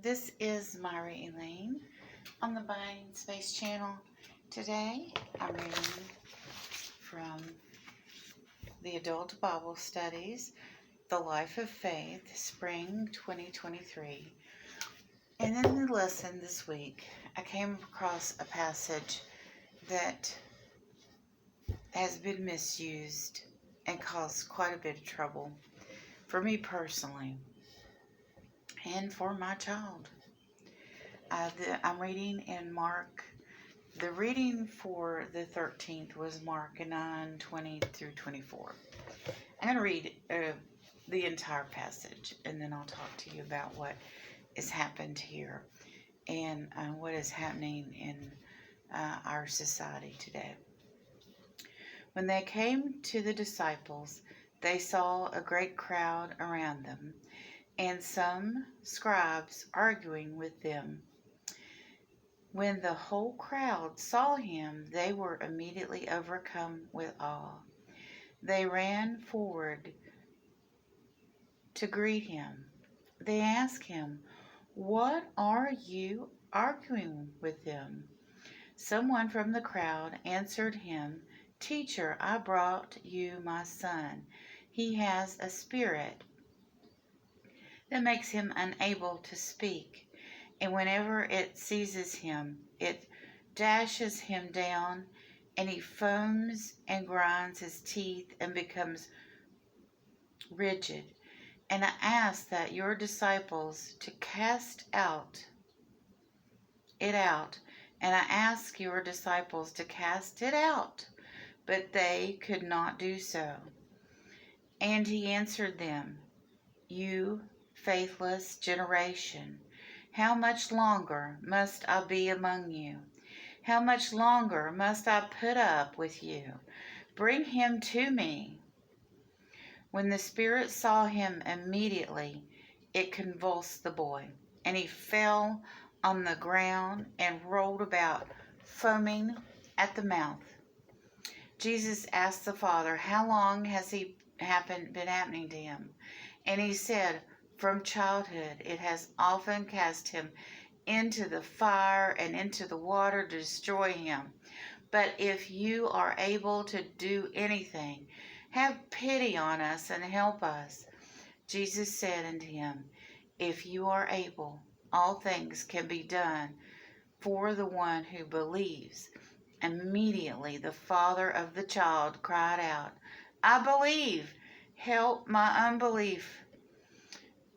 This is Myra Elaine on the Binding Space channel. Today I'm reading from the Adult Bible Studies, The Life of Faith, Spring 2023. And in the lesson this week, I came across a passage that has been misused and caused quite a bit of trouble for me personally and for my child. I'm reading in Mark. The reading for the 13th was Mark 9:20 through 24. I'm going to read the entire passage, and then I'll talk to you about what has happened here and what is happening in our society today. When they came to the disciples, they saw a great crowd around them, and some scribes arguing with them. When the whole crowd saw him, they were immediately overcome with awe. They ran forward to greet him. They asked him, "What are you arguing with them?" Someone from the crowd answered him, "Teacher, I brought you my son. He has a spirit that makes him unable to speak, and whenever it seizes him, it dashes him down, and he foams and grinds his teeth and becomes rigid. And I ask that your disciples to cast it out, and I ask your disciples to cast it out, but they could not do so." And he answered them, "You faithless generation, how much longer must I be among you? How much longer must I put up with you? Bring him to me." When the spirit saw him, immediately it convulsed the boy, and he fell on the ground and rolled about, foaming at the mouth. Jesus asked the father, "How long has he been happening to him?" And he said, "From childhood. It has often cast him into the fire and into the water to destroy him. But if you are able to do anything, have pity on us and help us." Jesus said unto him, "If you are able, all things can be done for the one who believes." Immediately the father of the child cried out, "I believe, help my unbelief."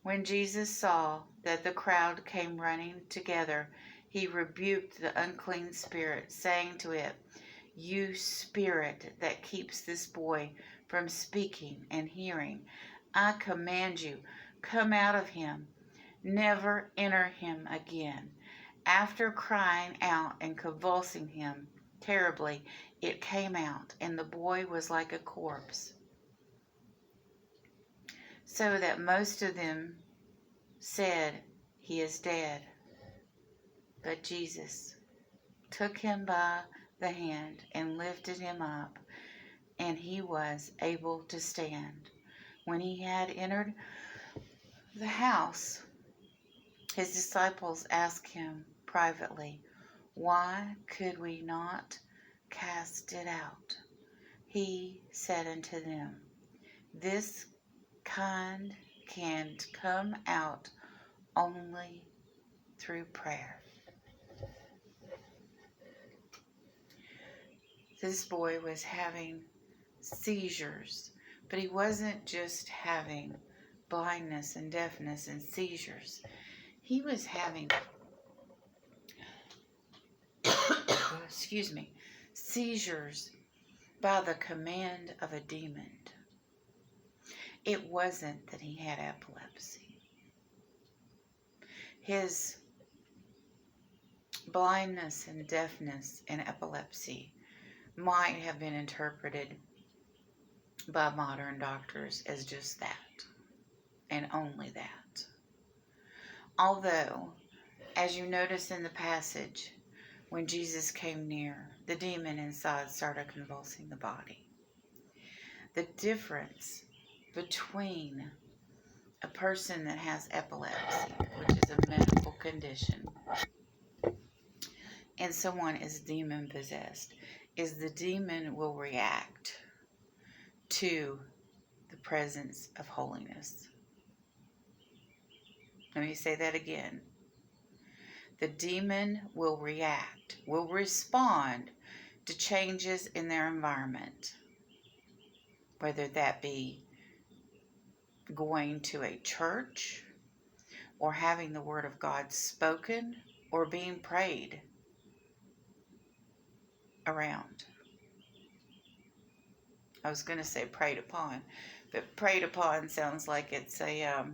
When Jesus saw that the crowd came running together, he rebuked the unclean spirit, saying to it, "You spirit that keeps this boy from speaking and hearing, I command you, come out of him. Never enter him again." After crying out and convulsing him terribly, it came out, and the boy was like a corpse, so that most of them said, "He is dead." But Jesus took him by the hand and lifted him up, and he was able to stand. When he had entered the house, his disciples asked him privately, "Why could we not cast it out?" He said unto them, "This kind can come out only through prayer." This boy was having seizures, but he wasn't just having blindness and deafness and seizures. He was having seizures by the command of a demon. It wasn't that he had epilepsy. His blindness and deafness and epilepsy might have been interpreted by modern doctors as just that, and only that. Although, as you notice in the passage, when Jesus came near, the demon inside started convulsing the body. The difference between a person that has epilepsy, which is a medical condition and someone is demon possessed is the demon will react to the presence of holiness. Let me say that again. The demon will react, will respond to changes in their environment, whether that be going to a church or having the word of God spoken or being prayed around. I was going to say preyed upon, but preyed upon sounds like it's a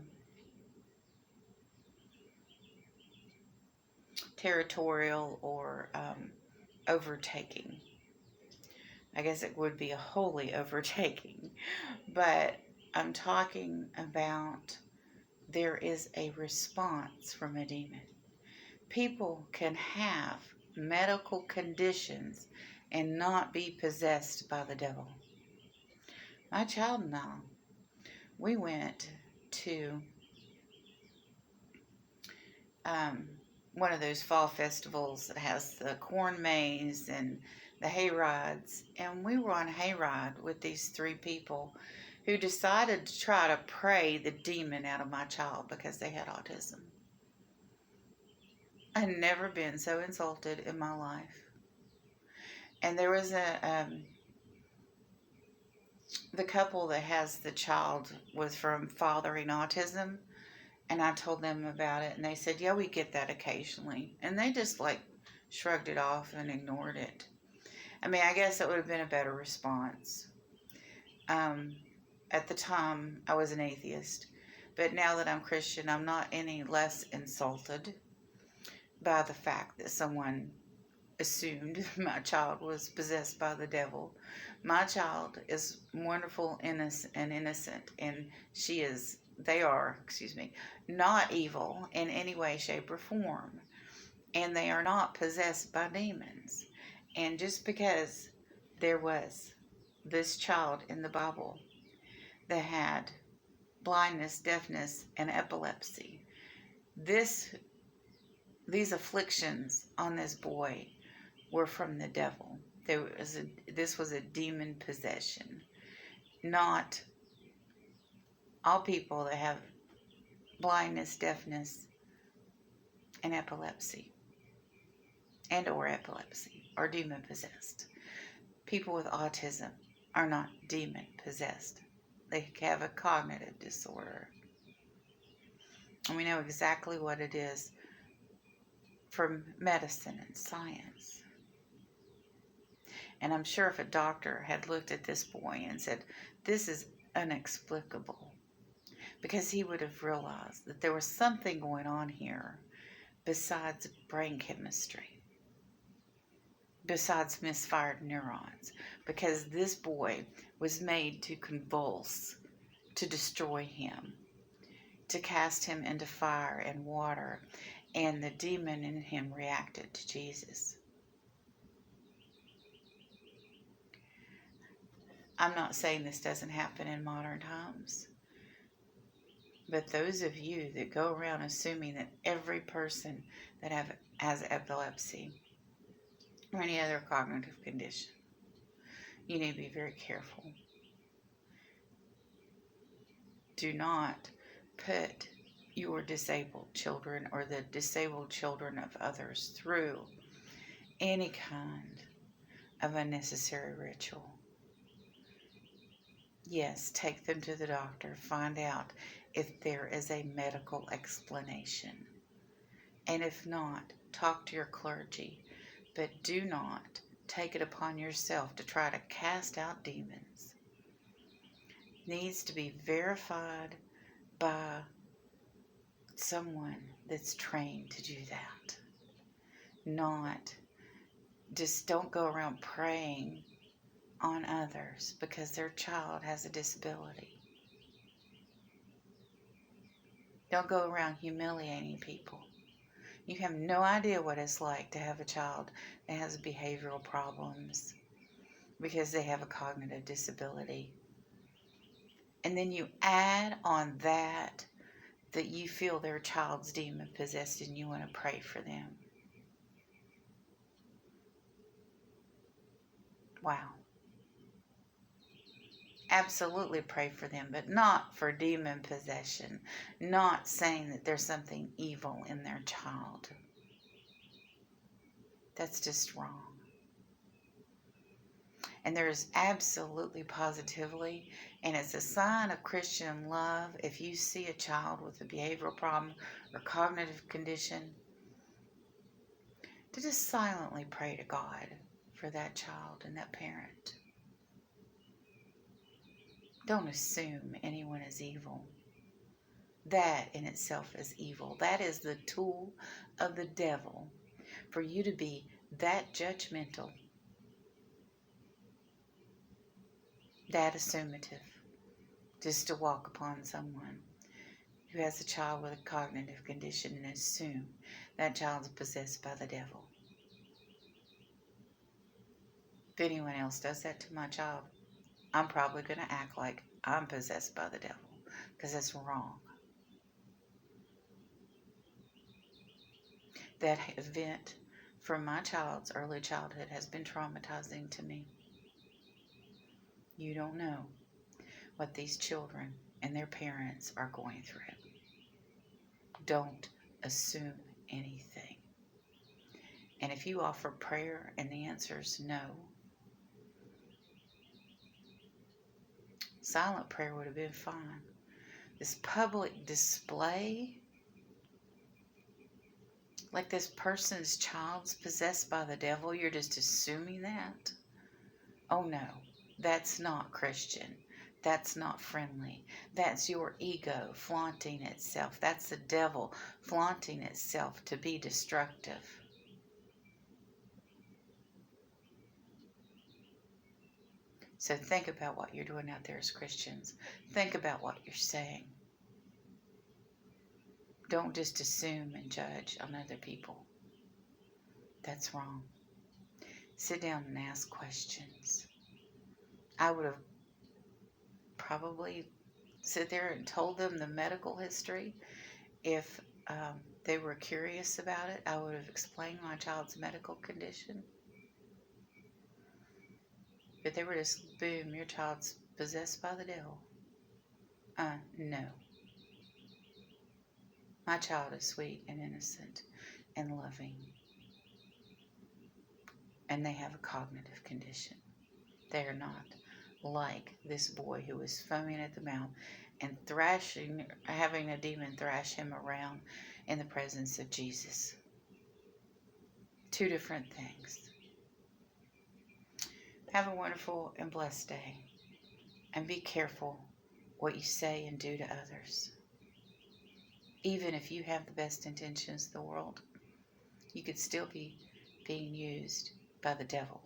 territorial or overtaking. I guess it would be a holy overtaking, but I'm talking about there is a response from a demon. People can have medical conditions and not be possessed by the devil. My child and I, we went to one of those fall festivals that has the corn maze and the hay rides, and we were on a hay ride with these 3 people who decided to try to pray the demon out of my child because they had autism. I'd never been so insulted in my life. And there was the couple that has the child was from fathering autism, and I told them about it, and they said, yeah, we get that occasionally. And they just shrugged it off and ignored it. I mean, I guess it would have been a better response. At the time, I was an atheist, but now that I'm Christian, I'm not any less insulted by the fact that someone assumed my child was possessed by the devil. My child is wonderful and innocent, and they are not evil in any way, shape, or form, and they are not possessed by demons. And just because there was this child in the Bible that had blindness, deafness, and epilepsy, these afflictions on this boy were from the devil. This was a demon possession. Not all people that have blindness, deafness, and epilepsy are demon possessed. People with autism are not demon possessed. They have a cognitive disorder. And we know exactly what it is from medicine and science. And I'm sure if a doctor had looked at this boy and said, this is inexplicable, because he would have realized that there was something going on here besides brain chemistry, besides misfired neurons, because this boy was made to convulse, to destroy him, to cast him into fire and water, and the demon in him reacted to Jesus. I'm not saying this doesn't happen in modern times, but those of you that go around assuming that every person that has epilepsy or any other cognitive condition, you need to be very careful. Do not put your disabled children or the disabled children of others through any kind of unnecessary ritual. Yes, take them to the doctor. Find out if there is a medical explanation. And if not, talk to your clergy. But do not take it upon yourself to try to cast out demons. It needs to be verified by someone that's trained to do that. Just don't go around praying on others because their child has a disability. Don't go around humiliating people. You have no idea what it's like to have a child that has behavioral problems because they have a cognitive disability. And then you add on that that you feel their child's demon possessed and you want to pray for them. Wow. Absolutely pray for them, but not for demon possession. Not saying that there's something evil in their child. That's just wrong. And there's absolutely, positively, and it's a sign of Christian love if you see a child with a behavioral problem or cognitive condition, to just silently pray to God for that child and that parent. Don't assume anyone is evil. That in itself is evil. That is the tool of the devil for you to be that judgmental, that assumative, just to walk upon someone who has a child with a cognitive condition and assume that child's possessed by the devil. If anyone else does that to my child, I'm probably going to act like I'm possessed by the devil, because that's wrong. That event from my child's early childhood has been traumatizing to me. You don't know what these children and their parents are going through. Don't assume anything. And if you offer prayer and the answer is no, silent prayer would have been fine. This public display, like this person's child's possessed by the devil, you're just assuming that? Oh no, that's not Christian. That's not friendly. That's your ego flaunting itself. That's the devil flaunting itself to be destructive. So think about what you're doing out there as Christians. Think about what you're saying. Don't just assume and judge on other people. That's wrong. Sit down and ask questions. I would have probably sit there and told them the medical history. If they were curious about it, I would have explained my child's medical condition. But they were just, boom, your child's possessed by the devil. No. My child is sweet and innocent and loving. And they have a cognitive condition. They are not like this boy who was foaming at the mouth and thrashing, having a demon thrash him around in the presence of Jesus. Two different things. Have a wonderful and blessed day. And be careful what you say and do to others. Even if you have the best intentions in the world, you could still be being used by the devil.